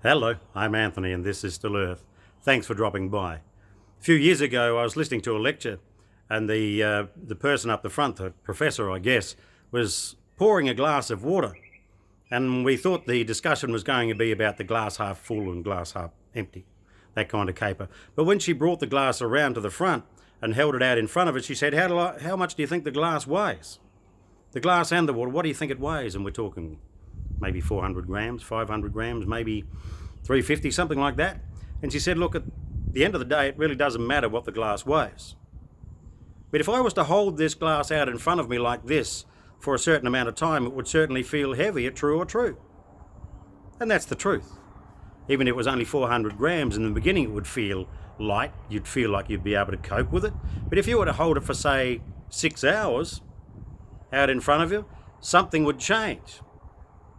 Hello, I'm Anthony and this is Still Earth. Thanks for dropping by. A few years ago I was listening to a lecture and the person up the front, the professor I guess, was pouring a glass of water, and we thought the discussion was going to be about the glass half full and glass half empty, that kind of caper. But when she brought the glass around to the front and held it out in front of her, she said, how much do you think the glass weighs? The glass and the water, what do you think it weighs? And we're talking maybe 400 grams, 500 grams, maybe 350, something like that. And she said, look, at the end of the day, it really doesn't matter what the glass weighs. But if I was to hold this glass out in front of me like this for a certain amount of time, it would certainly feel heavier, true or true. And that's the truth. Even if it was only 400 grams in the beginning, it would feel light. You'd feel like you'd be able to cope with it. But if you were to hold it for, say, 6 hours out in front of you, something would change.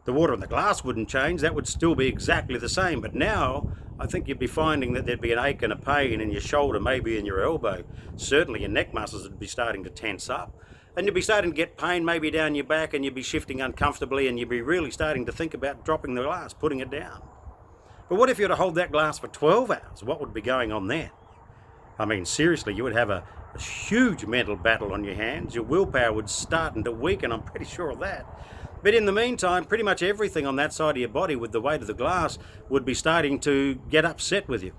The water in the glass wouldn't change, that would still be exactly the same. But now, I think you'd be finding that there'd be an ache and a pain in your shoulder, maybe in your elbow. Certainly your neck muscles would be starting to tense up. And you'd be starting to get pain maybe down your back, and you'd be shifting uncomfortably, and you'd be really starting to think about dropping the glass, putting it down. But what if you were to hold that glass for 12 hours? What would be going on then? I mean, seriously, you would have a huge mental battle on your hands. Your willpower would start to weaken, I'm pretty sure of that. But in the meantime, pretty much everything on that side of your body with the weight of the glass would be starting to get upset with you.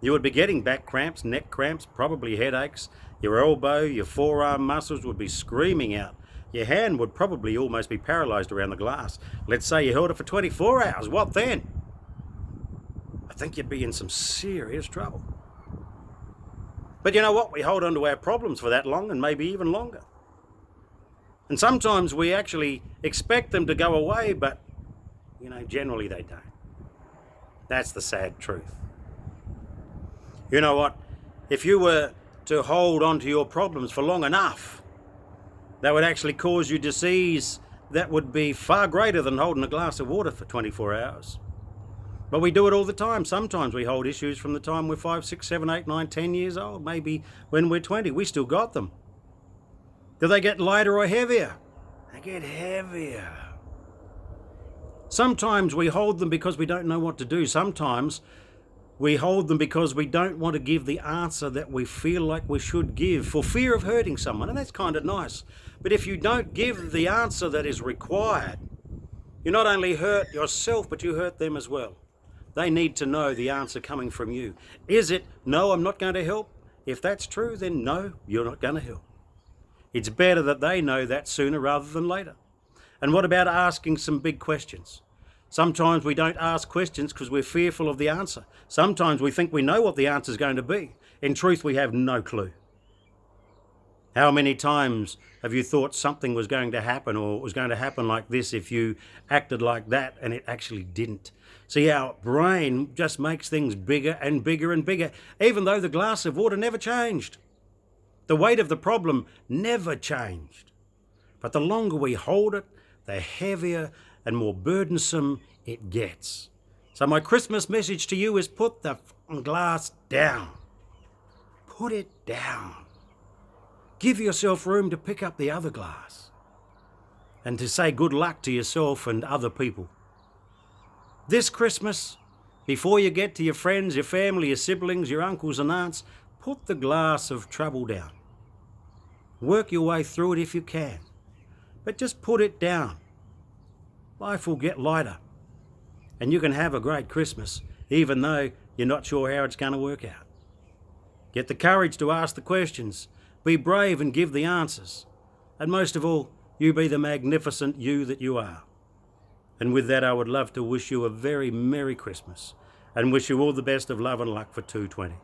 You would be getting back cramps, neck cramps, probably headaches. Your elbow, your forearm muscles would be screaming out. Your hand would probably almost be paralyzed around the glass. Let's say you held it for 24 hours. What then? I think you'd be in some serious trouble. But you know what? We hold on to our problems for that long, and maybe even longer. And sometimes we actually expect them to go away, but, generally they don't. That's the sad truth. You know what? If you were to hold on to your problems for long enough, that would actually cause you disease that would be far greater than holding a glass of water for 24 hours. But we do it all the time. Sometimes we hold issues from the time we're 5, 6, 7, 8, 9, 10 years old. Maybe when we're 20, we still got them. Do they get lighter or heavier? They get heavier. Sometimes we hold them because we don't know what to do. Sometimes we hold them because we don't want to give the answer that we feel like we should give for fear of hurting someone, and that's kind of nice. But if you don't give the answer that is required, you not only hurt yourself, but you hurt them as well. They need to know the answer coming from you. Is it, no, I'm not going to help? If that's true, then no, you're not going to help. It's better that they know that sooner rather than later. And what about asking some big questions? Sometimes we don't ask questions because we're fearful of the answer. Sometimes we think we know what the answer is going to be. In truth, we have no clue. How many times have you thought something was going to happen, or it was going to happen like this if you acted like that, and it actually didn't? See, our brain just makes things bigger and bigger and bigger, even though the glass of water never changed. The weight of the problem never changed. But the longer we hold it, the heavier and more burdensome it gets. So my Christmas message to you is put the glass down. Put it down. Give yourself room to pick up the other glass and to say good luck to yourself and other people. This Christmas, before you get to your friends, your family, your siblings, your uncles and aunts, put the glass of trouble down. Work your way through it if you can, but just put it down. Life will get lighter, and you can have a great Christmas, even though you're not sure how it's going to work out. Get the courage to ask the questions, be brave and give the answers, and most of all, you be the magnificent you that you are. And with that, I would love to wish you a very Merry Christmas, and wish you all the best of love and luck for 2020.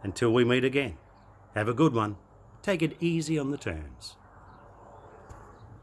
Until we meet again, have a good one. Take it easy on the turns.